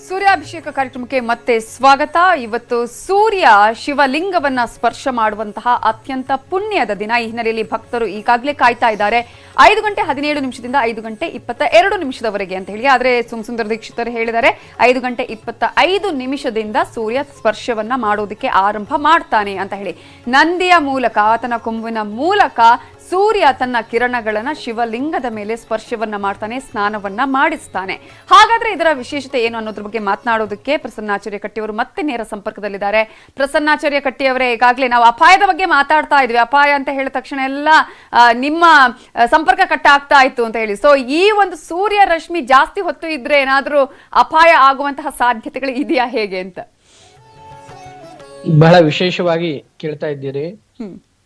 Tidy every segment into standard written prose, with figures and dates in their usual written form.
ಸೂರ್ಯಾಭಿಷೇಕ ಕಾರ್ಯಕ್ರಮಕ್ಕೆ ಮತ್ತೆ ಸ್ವಾಗತ. ಇವತ್ತು ಸೂರ್ಯ ಶಿವಲಿಂಗವನ್ನ ಸ್ಪರ್ಶ ಮಾಡುವಂತಹ ಅತ್ಯಂತ ಪುಣ್ಯದ ದಿನ. ಈ ಹಿನ್ನೆಲೆಯಲ್ಲಿ ಭಕ್ತರು ಈಗಾಗಲೇ ಕಾಯ್ತಾ ಇದ್ದಾರೆ 5:17 5:22 ಅಂತ ಹೇಳಿ. ಆದ್ರೆ ಸುಂದರ ದೀಕ್ಷಿತರು ಹೇಳಿದ್ದಾರೆ 5:25 ಸೂರ್ಯ ಸ್ಪರ್ಶವನ್ನ ಮಾಡೋದಕ್ಕೆ ಆರಂಭ ಮಾಡ್ತಾನೆ ಅಂತ ಹೇಳಿ. ನಂದಿಯ ಮೂಲಕ, ಆತನ ಕೊಂಬಿನ ಮೂಲಕ ಸೂರ್ಯ ತನ್ನ ಕಿರಣಗಳನ್ನ ಶಿವಲಿಂಗದ ಮೇಲೆ ಸ್ಪರ್ಶವನ್ನ ಮಾಡ್ತಾನೆ, ಸ್ನಾನವನ್ನ ಮಾಡಿಸ್ತಾನೆ. ಹಾಗಾದ್ರೆ ಇದರ ವಿಶೇಷತೆ ಏನು ಅನ್ನೋದ್ರ ಬಗ್ಗೆ ಮಾತನಾಡೋದಕ್ಕೆ ಪ್ರಸನ್ನಾಚಾರ್ಯ ಕಟ್ಟಿ ಅವರು ಮತ್ತೆ ನೇರ ಸಂಪರ್ಕದಲ್ಲಿದ್ದಾರೆ. ಪ್ರಸನ್ನಾಚಾರ್ಯ ಕಟ್ಟಿ ಅವರೇ, ಈಗಾಗಲೇ ನಾವು ಅಪಾಯದ ಬಗ್ಗೆ ಮಾತಾಡ್ತಾ ಇದ್ವಿ. ಅಪಾಯ ಅಂತ ಹೇಳಿದ ತಕ್ಷಣ ಎಲ್ಲ ನಿಮ್ಮ ಸಂಪರ್ಕ ಕಟ್ ಆಗ್ತಾ ಇತ್ತು ಅಂತ ಹೇಳಿ. ಸೊ ಈ ಒಂದು ಸೂರ್ಯ ರಶ್ಮಿ ಜಾಸ್ತಿ ಹೊತ್ತು ಇದ್ರೆ ಏನಾದ್ರೂ ಅಪಾಯ ಆಗುವಂತಹ ಸಾಧ್ಯತೆಗಳು ಇದೆಯಾ, ಹೇಗೆ ಅಂತ? ಬಹಳ ವಿಶೇಷವಾಗಿ ಕೇಳ್ತಾ ಇದ್ದೀರಿ.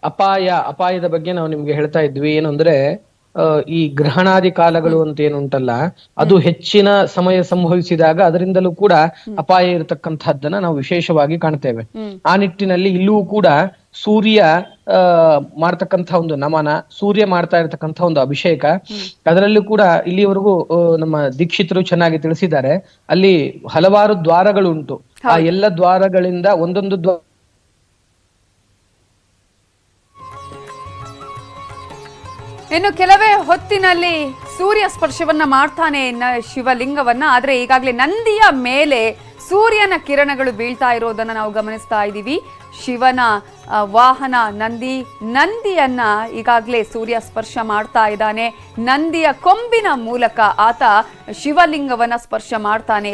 ಅಪಾಯದ ಬಗ್ಗೆ ನಾವು ನಿಮ್ಗೆ ಹೇಳ್ತಾ ಇದ್ವಿ. ಏನಂದ್ರೆ ಈ ಗ್ರಹಣಾದಿ ಕಾಲಗಳು ಅಂತ ಏನುಂಟಲ್ಲ, ಅದು ಹೆಚ್ಚಿನ ಸಮಯ ಸಂಭವಿಸಿದಾಗ ಅದರಿಂದಲೂ ಕೂಡ ಅಪಾಯ ಇರತಕ್ಕಂತಹದ್ದನ್ನ ನಾವು ವಿಶೇಷವಾಗಿ ಕಾಣ್ತೇವೆ. ಆ ನಿಟ್ಟಿನಲ್ಲಿ ಇಲ್ಲೂ ಕೂಡ ಸೂರ್ಯ ಮಾಡ್ತಕ್ಕಂಥ ಒಂದು ನಮನ, ಸೂರ್ಯ ಮಾಡ್ತಾ ಇರತಕ್ಕಂಥ ಒಂದು ಅಭಿಷೇಕ, ಅದರಲ್ಲೂ ಕೂಡ ಇಲ್ಲಿವರೆಗೂ ನಮ್ಮ ದೀಕ್ಷಿತರು ಚೆನ್ನಾಗಿ ತಿಳಿಸಿದ್ದಾರೆ. ಅಲ್ಲಿ ಹಲವಾರು ದ್ವಾರಗಳುಂಟು. ಆ ಎಲ್ಲ ದ್ವಾರಗಳಿಂದ ಒಂದೊಂದು ಇನ್ನು ಕೆಲವೇ ಹೊತ್ತಿನಲ್ಲಿ ಸೂರ್ಯ ಸ್ಪರ್ಶವನ್ನ ಮಾಡ್ತಾನೆ ಶಿವಲಿಂಗವನ್ನ. ಆದ್ರೆ ಈಗಾಗಲೇ ನಂದಿಯ ಮೇಲೆ ಸೂರ್ಯನ ಕಿರಣಗಳು ಬೀಳ್ತಾ ಇರೋದನ್ನ ನಾವು ಗಮನಿಸ್ತಾ ಇದ್ದೀವಿ. ಶಿವನ ವಾಹನ ನಂದಿಯನ್ನ ಈಗಾಗಲೇ ಸೂರ್ಯ ಸ್ಪರ್ಶ ಮಾಡ್ತಾ ಇದ್ದಾನೆ. ನಂದಿಯ ಕೊಂಬಿನ ಮೂಲಕ ಆತ ಶಿವಲಿಂಗವನ್ನ ಸ್ಪರ್ಶ ಮಾಡ್ತಾನೆ.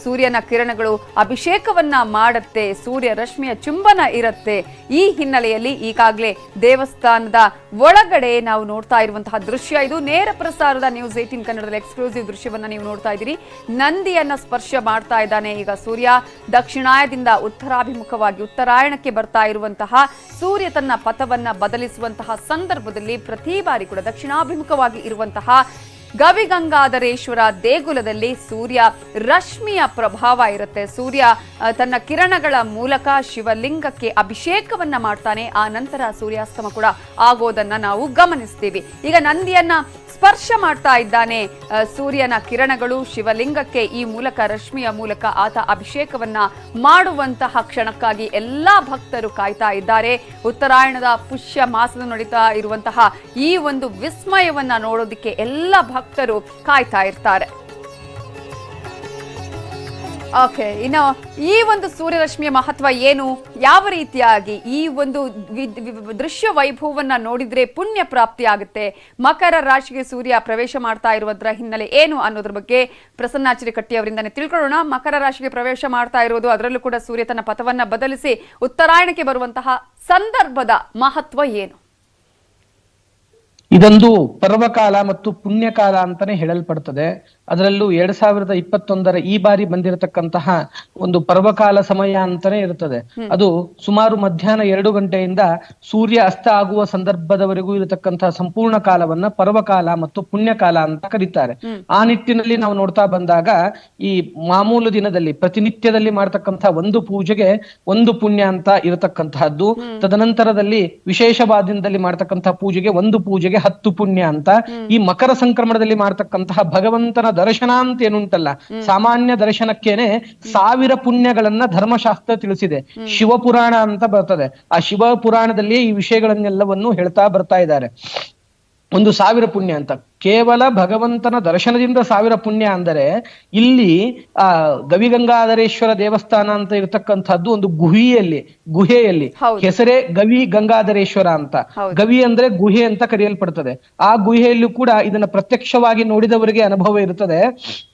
ಸೂರ್ಯನ ಕಿರಣಗಳು ಅಭಿಷೇಕವನ್ನ ಮಾಡುತ್ತೆ, ಸೂರ್ಯ ರಶ್ಮಿಯ ಚುಂಬನ ಇರುತ್ತೆ. ಈ ಹಿನ್ನೆಲೆಯಲ್ಲಿ ಈಗಾಗಲೇ ದೇವಸ್ಥಾನದ ಒಳಗಡೆ ನಾವು ನೋಡ್ತಾ ಇರುವಂತಹ ದೃಶ್ಯ ಇದು. ನೇರ ಪ್ರಸಾರದ ನ್ಯೂಸ್ 18 ಕನ್ನಡದಲ್ಲಿ ಎಕ್ಸ್ಕ್ಲೂಸಿವ್ ದೃಶ್ಯವನ್ನ ನೀವು ನೋಡ್ತಾ ಇದ್ದೀರಿ. ನಂದಿಯನ್ನ ಸ್ಪರ್ಶ ಮಾಡ್ತಾ ಇದ್ದಾನೆ ಈಗ ಸೂರ್ಯ. ದಕ್ಷಿಣಾಯದಿಂದ ಉತ್ತರಾಭಿಮುಖವಾಗಿ ಉತ್ತರಾಯಣಕ್ಕೆ ಬರ್ತಾ ಇರುವಂತಹ ಸೂರ್ಯ ತನ್ನ ಪಥವನ್ನ ಬದಲಿಸುವಂತಹ ಸಂದರ್ಭದಲ್ಲಿ ಪ್ರತಿ ಬಾರಿ ಕೂಡ ದಕ್ಷಿಣಾಭಿಮುಖವಾಗಿ ಇರುವಂತಹ ಗವಿಗಂಗಾಧರೇಶ್ವರ ದೇಗುಲದಲ್ಲಿ ಸೂರ್ಯ ರಶ್ಮಿಯ ಪ್ರಭಾವ ಇರುತ್ತೆ. ಸೂರ್ಯ ತನ್ನ ಕಿರಣಗಳ ಮೂಲಕ ಶಿವಲಿಂಗಕ್ಕೆ ಅಭಿಷೇಕವನ್ನ ಮಾಡ್ತಾನೆ. ಆ ನಂತರ ಸೂರ್ಯಾಸ್ತಮ ಕೂಡ ಆಗೋದನ್ನ ನಾವು ಗಮನಿಸ್ತೀವಿ. ಈಗ ನಂದಿಯನ್ನ ಸ್ಪರ್ಶ ಮಾಡ್ತಾ ಇದ್ದಾನೆ ಸೂರ್ಯನ ಕಿರಣಗಳು ಶಿವಲಿಂಗಕ್ಕೆ. ಈ ಮೂಲಕ ರಶ್ಮಿಯ ಮೂಲಕ ಆತ ಅಭಿಷೇಕವನ್ನ ಮಾಡುವಂತಹ ಕ್ಷಣಕ್ಕಾಗಿ ಎಲ್ಲಾ ಭಕ್ತರು ಕಾಯ್ತಾ ಇದ್ದಾರೆ. ಉತ್ತರಾಯಣದ ಪುಷ್ಯ ಮಾಸದ ನಡೀತಾ ಇರುವಂತಹ ಈ ಒಂದು ವಿಸ್ಮಯವನ್ನ ನೋಡೋದಕ್ಕೆ ಎಲ್ಲ ಭಕ್ತರು ಕಾಯ್ತಾ ಇರ್ತಾರೆ. ಓಕೆ, ಇನ್ನು ಈ ಒಂದು ಸೂರ್ಯರಶ್ಮಿಯ ಮಹತ್ವ ಏನು, ಯಾವ ರೀತಿಯಾಗಿ ಈ ಒಂದು ದೃಶ್ಯ ವೈಭವವನ್ನ ನೋಡಿದ್ರೆ ಪುಣ್ಯ ಪ್ರಾಪ್ತಿ ಆಗುತ್ತೆ, ಮಕರ ರಾಶಿಗೆ ಸೂರ್ಯ ಪ್ರವೇಶ ಮಾಡ್ತಾ ಇರುವುದರ ಹಿನ್ನೆಲೆ ಏನು ಅನ್ನೋದ್ರ ಬಗ್ಗೆ ಪ್ರಸನ್ನಾಚಾರ್ಯ ಕಟ್ಟಿ ಅವರಿಂದಾನೆ ತಿಳ್ಕೊಳ್ಳೋಣ. ಮಕರ ರಾಶಿಗೆ ಪ್ರವೇಶ ಮಾಡ್ತಾ ಇರೋದು, ಅದರಲ್ಲೂ ಕೂಡ ಸೂರ್ಯ ತನ್ನ ಪಥವನ್ನ ಬದಲಿಸಿ ಉತ್ತರಾಯಣಕ್ಕೆ ಬರುವಂತಹ ಸಂದರ್ಭದ ಮಹತ್ವ ಏನು? ಇದೊಂದು ಪರ್ವಕಾಲ ಮತ್ತು ಪುಣ್ಯಕಾಲ ಅಂತಾನೆ ಹೇಳಲ್ಪಡ್ತದೆ. ಅದರಲ್ಲೂ 2021 ಈ ಬಾರಿ ಬಂದಿರತಕ್ಕಂತಹ ಒಂದು ಪರ್ವಕಾಲ ಸಮಯ ಅಂತಾನೆ ಇರ್ತದೆ. ಅದು ಸುಮಾರು ಮಧ್ಯಾಹ್ನ 2 ಗಂಟೆಯಿಂದ ಸೂರ್ಯ ಅಸ್ತ ಆಗುವ ಸಂದರ್ಭದವರೆಗೂ ಇರತಕ್ಕಂತಹ ಸಂಪೂರ್ಣ ಕಾಲವನ್ನ ಪರ್ವಕಾಲ ಮತ್ತು ಪುಣ್ಯಕಾಲ ಅಂತ ಕರೀತಾರೆ. ಆ ನಿಟ್ಟಿನಲ್ಲಿ ನಾವು ನೋಡ್ತಾ ಬಂದಾಗ ಈ ಮಾಮೂಲು ದಿನದಲ್ಲಿ ಪ್ರತಿನಿತ್ಯದಲ್ಲಿ ಮಾಡ್ತಕ್ಕಂತಹ ಒಂದು ಪೂಜೆಗೆ ಒಂದು ಪುಣ್ಯ ಅಂತ ಇರತಕ್ಕಂತಹದ್ದು. ತದನಂತರದಲ್ಲಿ ವಿಶೇಷವಾದ ದಿನದಲ್ಲಿ ಮಾಡ್ತಕ್ಕಂತಹ ಪೂಜೆಗೆ ಒಂದು ಪೂಜೆಗೆ 10 ಪುಣ್ಯ ಅಂತ. ಈ ಮಕರ ಸಂಕ್ರಮಣದಲ್ಲಿ ಮಾಡ್ತಕ್ಕಂತಹ ಭಗವಂತನ ದರ್ಶನ ಅಂತ ಏನುಂಟಲ್ಲ, ಸಾಮಾನ್ಯ ದರ್ಶನಕ್ಕೇನೆ 1000 ಪುಣ್ಯಗಳನ್ನ ಧರ್ಮಶಾಸ್ತ್ರ ತಿಳಿಸಿದೆ. ಶಿವಪುರಾಣ ಅಂತ ಬರ್ತದೆ. ಆ ಶಿವ ಪುರಾಣದಲ್ಲಿ ಈ ವಿಷಯಗಳನ್ನೆಲ್ಲವನ್ನು ಹೇಳ್ತಾ ಬರ್ತಾ ಇದ್ದಾರೆ. ಒಂದು 1000 ಪುಣ್ಯ ಅಂತ, ಕೇವಲ ಭಗವಂತನ ದರ್ಶನದಿಂದ 1000 ಪುಣ್ಯ ಅಂದರೆ ಇಲ್ಲಿ ಆ ಗವಿಗಂಗಾಧರೇಶ್ವರ ದೇವಸ್ಥಾನ ಅಂತ ಇರತಕ್ಕಂಥದ್ದು ಒಂದು ಗುಹೆಯಲ್ಲಿ ಹೆಸರೇ ಗವಿ ಗಂಗಾಧರೇಶ್ವರ ಅಂತ. ಗವಿ ಅಂದ್ರೆ ಗುಹೆ ಅಂತ ಕರೆಯಲ್ಪಡ್ತದೆ. ಆ ಗುಹೆಯಲ್ಲೂ ಕೂಡ ಇದನ್ನ ಪ್ರತ್ಯಕ್ಷವಾಗಿ ನೋಡಿದವರಿಗೆ ಅನುಭವ ಇರುತ್ತದೆ.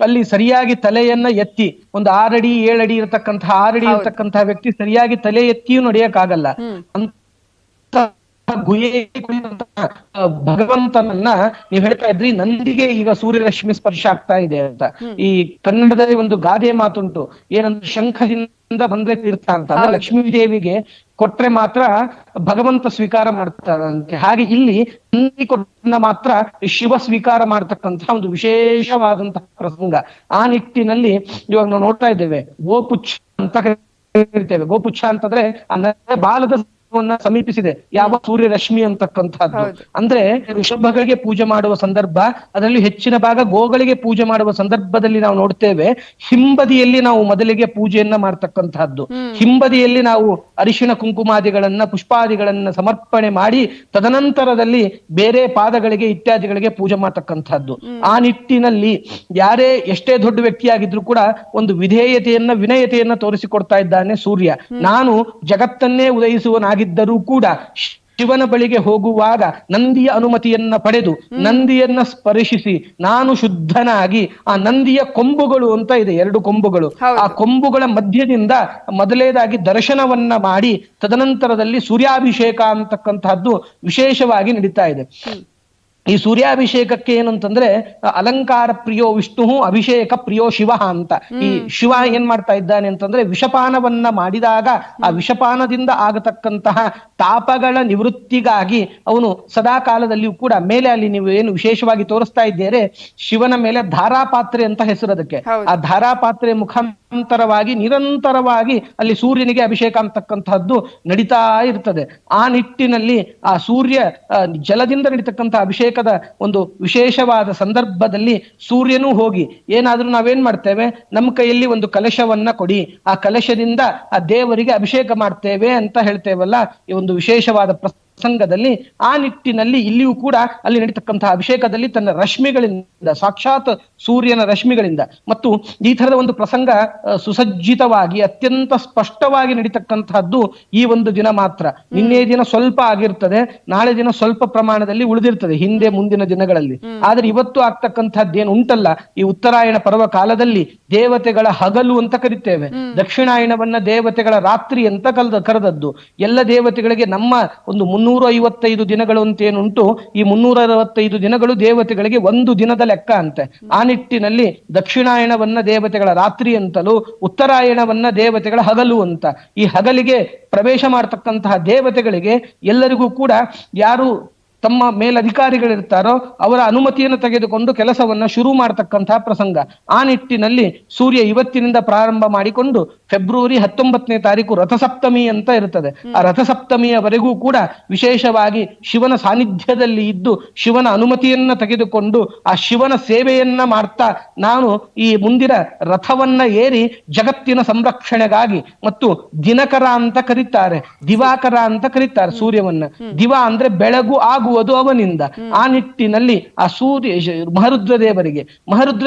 ಅಲ್ಲಿ ಸರಿಯಾಗಿ ತಲೆಯನ್ನ ಎತ್ತಿ ಒಂದು 6 ಅಡಿ 7 ಅಡಿ ಇರತಕ್ಕಂತಹ 6 ಅಡಿ ಇರತಕ್ಕಂತಹ ವ್ಯಕ್ತಿ ಸರಿಯಾಗಿ ತಲೆ ಎತ್ತಿಯೂ ನಡೆಯಕ್ಕಾಗಲ್ಲ. ಭಗವಂತನನ್ನ ನೀವು ಹೇಳ್ತಾ ಇದ್ರಿ, ನಂದಿಗೆ ಈಗ ಸೂರ್ಯರಶ್ಮಿ ಸ್ಪರ್ಶ ಆಗ್ತಾ ಇದೆ ಅಂತ. ಈ ಕನ್ನಡದಲ್ಲಿ ಒಂದು ಗಾದೆ ಮಾತುಂಟು, ಏನಂದ್ರೆ ಶಂಖದಿಂದ ಬಂದ್ರೆ ತೀರ್ಥ ಅಂತ. ಅಂದ್ರೆ ಲಕ್ಷ್ಮೀ ದೇವಿಗೆ ಕೊಟ್ರೆ ಮಾತ್ರ ಭಗವಂತ ಸ್ವೀಕಾರ ಮಾಡ್ತಾರಂತೆ. ಹಾಗೆ ಇಲ್ಲಿ ನಂದಿ ಕೊಟ್ಟ ಮಾತ್ರ ಶಿವ ಸ್ವೀಕಾರ ಮಾಡ್ತಕ್ಕಂತಹ ಒಂದು ವಿಶೇಷವಾದಂತಹ ಪ್ರಸಂಗ. ಆ ನಿಟ್ಟಿನಲ್ಲಿ ಇವಾಗ ನಾವು ನೋಡ್ತಾ ಇದ್ದೇವೆ ಗೋಪುಚ್ಛ ಅಂತ ಹೇಳ್ತೇವೆ. ಗೋಪುಚ್ಛ ಅಂತಂದ್ರೆ ಬಾಲದ ಸಮೀಪಿಸಿದೆ ಯಾವ ಸೂರ್ಯರಶ್ಮಿ ಅಂತಕ್ಕಂಥದ್ದು. ಹೌದು. ಅಂದ್ರೆ ಋಷಭಗಳಿಗೆ ಪೂಜೆ ಮಾಡುವ ಸಂದರ್ಭ, ಅದರಲ್ಲಿ ಹೆಚ್ಚಿನ ಭಾಗ ಗೋಗಳಿಗೆ ಪೂಜೆ ಮಾಡುವ ಸಂದರ್ಭದಲ್ಲಿ ನಾವು ನೋಡ್ತೇವೆ, ಹಿಂಬದಿಯಲ್ಲಿ ನಾವು ಮೊದಲಿಗೆ ಪೂಜೆಯನ್ನ ಮಾಡ್ತಕ್ಕಂತಹದ್ದು. ಹಿಂಬದಿಯಲ್ಲಿ ನಾವು ಅರಿಶಿಣ ಕುಂಕುಮಾದಿಗಳನ್ನ ಪುಷ್ಪಾದಿಗಳನ್ನ ಸಮರ್ಪಣೆ ಮಾಡಿ ತದನಂತರದಲ್ಲಿ ಬೇರೆ ಪಾದಗಳಿಗೆ ಇತ್ಯಾದಿಗಳಿಗೆ ಪೂಜೆ ಮಾಡ್ತಕ್ಕಂಥದ್ದು. ಆ ನಿಟ್ಟಿನಲ್ಲಿ ಯಾರೇ ಎಷ್ಟೇ ದೊಡ್ಡ ವ್ಯಕ್ತಿಯಾಗಿದ್ರು ಕೂಡ ಒಂದು ವಿಧೇಯತೆಯನ್ನ ವಿನಯತೆಯನ್ನ ತೋರಿಸಿಕೊಡ್ತಾ ಇದ್ದಾನೆ ಸೂರ್ಯ. ನಾನು ಜಗತ್ತನ್ನೇ ಉದಯಿಸುವನಾಗಿದ್ದರೂ ಕೂಡ ಶಿವನ ಬಳಿಗೆ ಹೋಗುವಾಗ ನಂದಿಯ ಅನುಮತಿಯನ್ನ ಪಡೆದು ನಂದಿಯನ್ನ ಸ್ಪರ್ಶಿಸಿ ನಾನು ಶುದ್ಧನಾಗಿ ಆ ನಂದಿಯ ಕೊಂಬುಗಳು ಅಂತ ಇದೆ, 2 ಕೊಂಬುಗಳು, ಆ ಕೊಂಬುಗಳ ಮಧ್ಯದಿಂದ ಮೊದಲೇದಾಗಿ ದರ್ಶನವನ್ನ ಮಾಡಿ ತದನಂತರದಲ್ಲಿ ಸೂರ್ಯಾಭಿಷೇಕ ಅಂತಕ್ಕಂತಹದ್ದು ವಿಶೇಷವಾಗಿ ನಡೀತಾ ಇದೆ. ಈ ಸೂರ್ಯಾಭಿಷೇಕಕ್ಕೆ ಏನು ಅಂತಂದ್ರೆ ಅಲಂಕಾರ ಪ್ರಿಯೋ ವಿಷ್ಣು ಅಭಿಷೇಕ ಪ್ರಿಯೋ ಶಿವ ಅಂತ. ಈ ಶಿವ ಏನ್ ಮಾಡ್ತಾ ಇದ್ದಾನೆ ಅಂತಂದ್ರೆ ವಿಷಪಾನವನ್ನ ಮಾಡಿದಾಗ ಆ ವಿಷಪಾನದಿಂದ ಆಗತಕ್ಕಂತಹ ತಾಪಗಳ ನಿವೃತ್ತಿಗಾಗಿ ಅವನು ಸದಾ ಕಾಲದಲ್ಲಿಯೂ ಕೂಡ ಮೇಲೆ ಅಲ್ಲಿ ನೀವು ಏನು ವಿಶೇಷವಾಗಿ ತೋರಿಸ್ತಾ ಇದ್ದೀರಿ ಶಿವನ ಮೇಲೆ ಧಾರಾಪಾತ್ರೆ ಅಂತ ಹೆಸರು ಅದಕ್ಕೆ. ಆ ಧಾರಾಪಾತ್ರೆ ಮುಖಾಂತರವಾಗಿ ನಿರಂತರವಾಗಿ ಅಲ್ಲಿ ಸೂರ್ಯನಿಗೆ ಅಭಿಷೇಕ ಅಂತಕ್ಕಂತಹದ್ದು ನಡೀತಾ ಇರ್ತದೆ. ಆ ನಿಟ್ಟಿನಲ್ಲಿ ಆ ಸೂರ್ಯ ಜಲದಿಂದ ನಡೀತಕ್ಕಂತಹ ಅಭಿಷೇಕ ಒಂದು ವಿಶೇಷವಾದ ಸಂದರ್ಭದಲ್ಲಿ ಸೂರ್ಯನೂ ಹೋಗಿ ಏನಾದ್ರೂ ನಾವೇನ್ ಮಾಡ್ತೇವೆ, ನಮ್ಮ ಕೈಯಲ್ಲಿ ಒಂದು ಕಲಶವನ್ನ ಕೊಡಿ, ಆ ಕಲಶದಿಂದ ಆ ದೇವರಿಗೆ ಅಭಿಷೇಕ ಮಾಡ್ತೇವೆ ಅಂತ ಹೇಳ್ತೇವಲ್ಲ. ಈ ಒಂದು ವಿಶೇಷವಾದ ಪ್ರಸಂಗದಲ್ಲಿ ಆ ನಿಟ್ಟಿನಲ್ಲಿ ಇಲ್ಲಿಯೂ ಕೂಡ ಅಲ್ಲಿ ನಡೀತಕ್ಕಂತಹ ಅಭಿಷೇಕದಲ್ಲಿ ತನ್ನ ರಶ್ಮಿಗಳಿಂದ ಸಾಕ್ಷಾತ್ ಸೂರ್ಯನ ರಶ್ಮಿಗಳಿಂದ ಮತ್ತು ಈ ತರದ ಒಂದು ಪ್ರಸಂಗ ಸುಸಜ್ಜಿತವಾಗಿ ಅತ್ಯಂತ ಸ್ಪಷ್ಟವಾಗಿ ನಡೀತಕ್ಕಂತಹದ್ದು ಈ ಒಂದು ದಿನ ಮಾತ್ರ. ನಿನ್ನೆ ದಿನ ಸ್ವಲ್ಪ ಆಗಿರ್ತದೆ, ನಾಳೆ ದಿನ ಸ್ವಲ್ಪ ಪ್ರಮಾಣದಲ್ಲಿ ಉಳಿದಿರ್ತದೆ ಹಿಂದೆ ಮುಂದಿನ ದಿನಗಳಲ್ಲಿ. ಆದ್ರೆ ಇವತ್ತು ಆಗ್ತಕ್ಕಂಥದ್ದೇನು ಉಂಟಲ್ಲ, ಈ ಉತ್ತರಾಯಣ ಪರ್ವ ಕಾಲದಲ್ಲಿ ದೇವತೆಗಳ ಹಗಲು ಅಂತ ಕರಿತೇವೆ, ದಕ್ಷಿಣಾಯಣವನ್ನ ದೇವತೆಗಳ ರಾತ್ರಿ ಅಂತ ಕರೆದದ್ದು. ಎಲ್ಲ ದೇವತೆಗಳಿಗೆ ನಮ್ಮ ಒಂದು 355 ದಿನಗಳು ಅಂತ ಏನುಂಟು, ಈ 365 ದಿನಗಳು ದೇವತೆಗಳಿಗೆ ಒಂದು ದಿನದ ಲೆಕ್ಕ ಅಂತೆ. ಆ ನಿಟ್ಟಿನಲ್ಲಿ ದಕ್ಷಿಣಾಯಣವನ್ನ ದೇವತೆಗಳ ರಾತ್ರಿ ಅಂತಲೂ ಉತ್ತರಾಯಣವನ್ನ ದೇವತೆಗಳ ಹಗಲು ಅಂತ. ಈ ಹಗಲಿಗೆ ಪ್ರವೇಶ ಮಾಡತಕ್ಕಂತಹ ದೇವತೆಗಳಿಗೆ ಎಲ್ಲರಿಗೂ ಕೂಡ ಯಾರು ತಮ್ಮ ಮೇಲಧಿಕಾರಿಗಳಿರ್ತಾರೋ ಅವರ ಅನುಮತಿಯನ್ನು ತೆಗೆದುಕೊಂಡು ಕೆಲಸವನ್ನ ಶುರು ಮಾಡತಕ್ಕಂತಹ ಪ್ರಸಂಗ. ಆ ನಿಟ್ಟಿನಲ್ಲಿ ಸೂರ್ಯ ಇವತ್ತಿನಿಂದ ಪ್ರಾರಂಭ ಮಾಡಿಕೊಂಡು ಫೆಬ್ರವರಿ 19ನೇ ತಾರೀಕು ರಥಸಪ್ತಮಿ ಅಂತ ಇರ್ತದೆ. ಆ ರಥಸಪ್ತಮಿಯವರೆಗೂ ಕೂಡ ವಿಶೇಷವಾಗಿ ಶಿವನ ಸಾನ್ನಿಧ್ಯದಲ್ಲಿ ಇದ್ದು ಶಿವನ ಅನುಮತಿಯನ್ನ ತೆಗೆದುಕೊಂಡು ಆ ಶಿವನ ಸೇವೆಯನ್ನ ಮಾಡ್ತಾ ನಾನು ಈ ಮುಂದಿನ ರಥವನ್ನ ಏರಿ ಜಗತ್ತಿನ ಸಂರಕ್ಷಣೆಗಾಗಿ ಮತ್ತು ದಿನಕರ ಅಂತ ಕರೀತಾರೆ, ದಿವಾಕರ ಅಂತ ಕರೀತಾರೆ ಸೂರ್ಯವನ್ನ. ದಿವ ಅಂದ್ರೆ ಬೆಳಗು ಆಗುವುದು ಅವನಿಂದ. ಆ ನಿಟ್ಟಿನಲ್ಲಿ ಆ ಸೂರ್ಯ ಮಹರುದ್ರ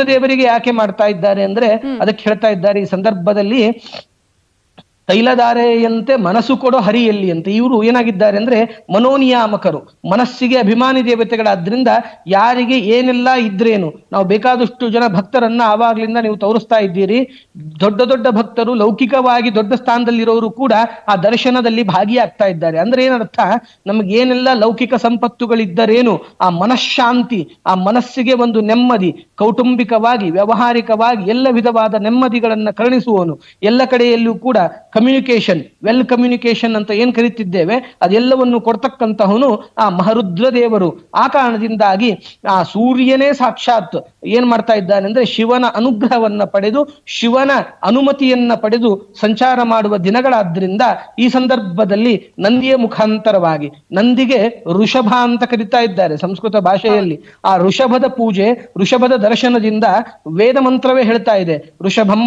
ದೇವರಿಗೆ ಯಾಕೆ ಮಾಡ್ತಾ ಇದ್ದಾರೆ ಅಂದ್ರೆ ಅದಕ್ಕೆ ಹೇಳ್ತಾ ಇದ್ದಾರೆ ಈ ಸಂದರ್ಭದಲ್ಲಿ ತೈಲಧಾರೆಯಂತೆ ಮನಸ್ಸು ಕೊಡೋ ಹರಿಯಲ್ಲಿ ಅಂತ. ಇವರು ಏನಾಗಿದ್ದಾರೆ ಅಂದ್ರೆ ಮನೋನಿಯಾಮಕರು, ಮನಸ್ಸಿಗೆ ಅಭಿಮಾನಿ ದೇವತೆಗಳಾದ್ರಿಂದ ಯಾರಿಗೆ ಏನೆಲ್ಲ ಇದ್ರೇನು, ನಾವು ಬೇಕಾದಷ್ಟು ಜನ ಭಕ್ತರನ್ನ ಆವಾಗ್ಲಿಂದ ನೀವು ತೋರಿಸ್ತಾ ಇದ್ದೀರಿ. ದೊಡ್ಡ ದೊಡ್ಡ ಭಕ್ತರು ಲೌಕಿಕವಾಗಿ ದೊಡ್ಡ ಸ್ಥಾನದಲ್ಲಿರೋರು ಕೂಡ ಆ ದರ್ಶನದಲ್ಲಿ ಭಾಗಿಯಾಗ್ತಾ ಇದ್ದಾರೆ. ಅಂದ್ರೆ ಏನರ್ಥ, ನಮ್ಗೆ ಏನೆಲ್ಲ ಲೌಕಿಕ ಸಂಪತ್ತುಗಳಿದ್ದರೇನು ಆ ಮನಃಶಾಂತಿ, ಆ ಮನಸ್ಸಿಗೆ ಒಂದು ನೆಮ್ಮದಿ, ಕೌಟುಂಬಿಕವಾಗಿ ವ್ಯಾವಹಾರಿಕವಾಗಿ ಎಲ್ಲ ವಿಧವಾದ ನೆಮ್ಮದಿಗಳನ್ನ ಕರುಣಿಸುವನು. ಎಲ್ಲ ಕಡೆಯಲ್ಲೂ ಕೂಡ ಕಮ್ಯುನಿಕೇಶನ್, ವೆಲ್ ಕಮ್ಯುನಿಕೇಶನ್ ಅಂತ ಏನ್ ಕರೀತಿದ್ದೇವೆ ಅದೆಲ್ಲವನ್ನು ಕೊಡ್ತಕ್ಕಂತಹನು ಆ ಮಹರುದ್ರ ದೇವರು. ಆ ಕಾರಣದಿಂದಾಗಿ ಆ ಸೂರ್ಯನೇ ಸಾಕ್ಷಾತ್ ಏನ್ ಮಾಡ್ತಾ ಇದ್ದಾನೆ ಅಂದ್ರೆ ಶಿವನ ಅನುಗ್ರಹವನ್ನ ಪಡೆದು ಶಿವನ ಅನುಮತಿಯನ್ನ ಪಡೆದು ಸಂಚಾರ ಮಾಡುವ ದಿನಗಳಾದ್ರಿಂದ ಈ ಸಂದರ್ಭದಲ್ಲಿ ನಂದಿಯ ಮುಖಾಂತರವಾಗಿ, ನಂದಿಗೆ ಋಷಭ ಅಂತ ಕರೀತಾ ಇದ್ದಾರೆ ಸಂಸ್ಕೃತ ಭಾಷೆಯಲ್ಲಿ. ಆ ಋಷಭದ ಪೂಜೆ, ಋಷಭದ ದರ್ಶನದಿಂದ ವೇದ ಮಂತ್ರವೇ ಹೇಳ್ತಾ ಇದೆ, ಋಷಭಂ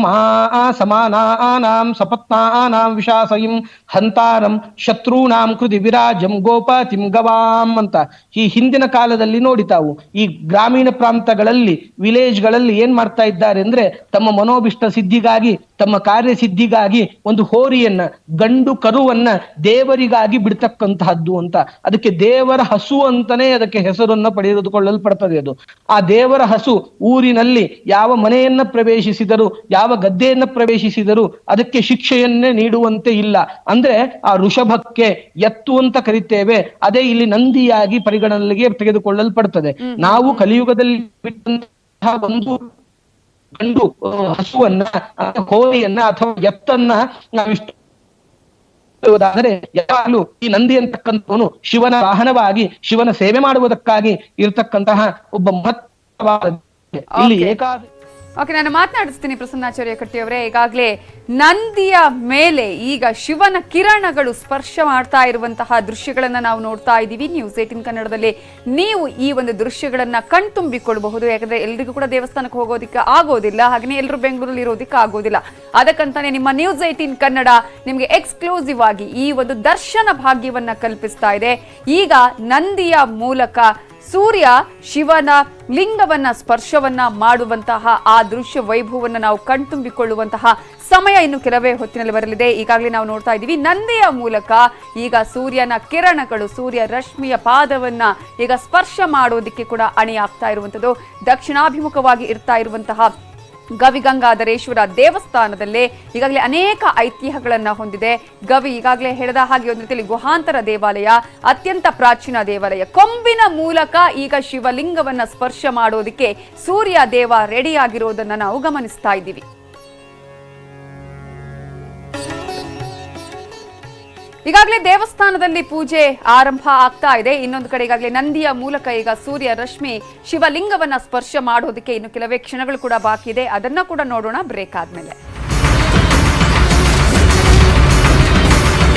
ಸಮಾನಾನಾಂ ಸಪತ್ನಾನಾಂ ವಿಶಾಸಯಿಂ ಹಂತಾರಂ ಶತ್ರುಣಾಂ ಕೃತಿ ವಿರಾಜಂ ಗೋಪತಿಂ ಗವಾಂ ಅಂತ. ಈ ಹಿಂದಿನ ಕಾಲದಲ್ಲಿ ನೋಡಿ ತಾವು ಈ ಗ್ರಾಮೀಣ ಪ್ರಾಂತಗಳಲ್ಲಿ ವಿಲೇಜ್ಗಳಲ್ಲಿ ಏನ್ ಮಾಡ್ತಾ ಇದ್ದಾರೆ ಅಂದ್ರೆ ತಮ್ಮ ಮನೋಭಿಷ್ಟ ಸಿದ್ಧಿಗಾಗಿ, ತಮ್ಮ ಕಾರ್ಯ ಸಿದ್ಧಿಗಾಗಿ ಒಂದು ಹೋರಿಯನ್ನ, ಗಂಡು ಕರುವನ್ನ ದೇವರಿಗಾಗಿ ಬಿಡ್ತಕ್ಕಂತಹದ್ದು ಅಂತ. ಅದಕ್ಕೆ ದೇವರ ಹಸು ಅಂತಾನೆ ಅದಕ್ಕೆ ಹೆಸರನ್ನ ಪಡೆದುಕೊಳ್ಳಲ್ಪಡ್ತದೆ. ಅದು ಆ ದೇವರ ಹಸು ಊರಿನಲ್ಲಿ ಯಾವ ಮನೆಯನ್ನ ಪ್ರವೇಶಿಸಿದರು, ಯಾವ ಗದ್ದೆಯನ್ನ ಪ್ರವೇಶಿಸಿದರು ಅದಕ್ಕೆ ಶಿಕ್ಷೆಯನ್ನೇ ನೀಡುವಂತೆ ಇಲ್ಲ. ಅಂದ್ರೆ ಆ ಋಷಭಕ್ಕೆ ಎತ್ತು ಅಂತ ಕರಿತೇವೆ, ಅದೇ ಇಲ್ಲಿ ನಂದಿಯಾಗಿ ಪರಿಗಣನೆಗೆ ತೆಗೆದುಕೊಳ್ಳಲ್ಪಡ್ತದೆ. ನಾವು ಕಲಿಯುಗದಲ್ಲಿ ಬಿಟ್ಟಂತಹ ಒಂದು ಗಂಡು ಹಸುವನ್ನ, ಹೋರಿಯನ್ನ ಅಥವಾ ಎತ್ತನ್ನ ನಾವಿಷ್ಟು ಆದರೆ ಯಾವಾಗಲೂ ಈ ನಂದಿ ಅಂತಕ್ಕಂಥವನು ಶಿವನ ವಾಹನವಾಗಿ ಶಿವನ ಸೇವೆ ಮಾಡುವುದಕ್ಕಾಗಿ ಇರತಕ್ಕಂತಹ ಒಬ್ಬ ಮಹತ್ವವಾದ ಇಲ್ಲಿ ಓಕೆ, ನಾನು ಮಾತನಾಡಿಸ್ತೀನಿ ಪ್ರಸನ್ನಾಚಾರ್ಯ ಕಟ್ಟಿ ಅವರೇ. ಈಗಾಗಲೇ ನಂದಿಯ ಮೇಲೆ ಈಗ ಶಿವನ ಕಿರಣಗಳು ಸ್ಪರ್ಶ ಮಾಡ್ತಾ ಇರುವಂತಹ ದೃಶ್ಯಗಳನ್ನ ನಾವು ನೋಡ್ತಾ ಇದ್ದೀವಿ. ನ್ಯೂಸ್18 ಕನ್ನಡದಲ್ಲಿ ನೀವು ಈ ಒಂದು ದೃಶ್ಯಗಳನ್ನ ಕಣ್ತುಂಬಿಕೊಳ್ಳಬಹುದು. ಯಾಕಂದ್ರೆ ಎಲ್ರಿಗೂ ಕೂಡ ದೇವಸ್ಥಾನಕ್ಕೆ ಹೋಗೋದಿಕ್ಕೆ ಆಗೋದಿಲ್ಲ, ಹಾಗೆ ಎಲ್ಲರೂ ಬೆಂಗಳೂರಲ್ಲಿ ಇರೋದಿಕ್ಕೆ ಆಗೋದಿಲ್ಲ. ಅದಕ್ಕಂತಾನೆ ನಿಮ್ಮ ನ್ಯೂಸ್18 ಕನ್ನಡ ನಿಮಗೆ ಎಕ್ಸ್ಕ್ಲೂಸಿವ್ ಆಗಿ ಈ ಒಂದು ದರ್ಶನ ಭಾಗ್ಯವನ್ನ ಕಲ್ಪಿಸ್ತಾ ಇದೆ. ಈಗ ನಂದಿಯ ಮೂಲಕ ಸೂರ್ಯ ಶಿವನ ಲಿಂಗವನ್ನ ಸ್ಪರ್ಶವನ್ನ ಮಾಡುವಂತಹ ಆ ದೃಶ್ಯ ವೈಭವವನ್ನು ನಾವು ಕಣ್ತುಂಬಿಕೊಳ್ಳುವಂತಹ ಸಮಯ ಇನ್ನು ಕೆಲವೇ ಹೊತ್ತಿನಲ್ಲಿ ಬರಲಿದೆ. ಈಗಾಗಲೇ ನಾವು ನೋಡ್ತಾ ಇದ್ದೀವಿ ನಂದಿಯ ಮೂಲಕ ಈಗ ಸೂರ್ಯನ ಕಿರಣಗಳು, ಸೂರ್ಯ ರಶ್ಮಿಯ ಪಾದವನ್ನ ಈಗ ಸ್ಪರ್ಶ ಮಾಡೋದಕ್ಕೆ ಕೂಡ ಅಣಿಯಾಗ್ತಾ ಇರುವಂತದ್ದು. ದಕ್ಷಿಣಾಭಿಮುಖವಾಗಿ ಇರ್ತಾ ಇರುವಂತಹ ಗವಿಗಂಗಾಧರೇಶ್ವರ ದೇವಸ್ಥಾನದಲ್ಲೇ ಈಗಾಗಲೇ ಅನೇಕ ಐತಿಹ್ಯಗಳನ್ನ ಹೊಂದಿದೆ. ಗವಿ ಈಗಾಗಲೇ ಹೇಳಿದ ಹಾಗೆ ಒಂದು ರೀತಿಯಲ್ಲಿ ಗುಹಾಂತರ ದೇವಾಲಯ, ಅತ್ಯಂತ ಪ್ರಾಚೀನ ದೇವಾಲಯ. ಕೊಂಬಿನ ಮೂಲಕ ಈಗ ಶಿವಲಿಂಗವನ್ನ ಸ್ಪರ್ಶ ಮಾಡೋದಕ್ಕೆ ಸೂರ್ಯ ದೇವ ರೆಡಿ ಆಗಿರೋದನ್ನ ನಾವು ಗಮನಿಸ್ತಾ ಇದ್ದೀವಿ. ಈಗಾಗಲೇ ದೇವಸ್ಥಾನದಲ್ಲಿ ಪೂಜೆ ಆರಂಭ ಆಗ್ತಾ ಇದೆ. ಇನ್ನೊಂದು ಕಡೆ ಈಗಾಗಲೇ ನಂದಿಯ ಮೂಲಕ ಈಗ ಸೂರ್ಯ ರಶ್ಮಿ ಶಿವಲಿಂಗವನ್ನ ಸ್ಪರ್ಶ ಮಾಡೋದಕ್ಕೆ ಇನ್ನು ಕೆಲವೇ ಕ್ಷಣಗಳು ಕೂಡ ಬಾಕಿ ಇದೆ. ಅದನ್ನ ಕೂಡ ನೋಡೋಣ ಬ್ರೇಕ್ ಆದ್ಮೇಲೆ.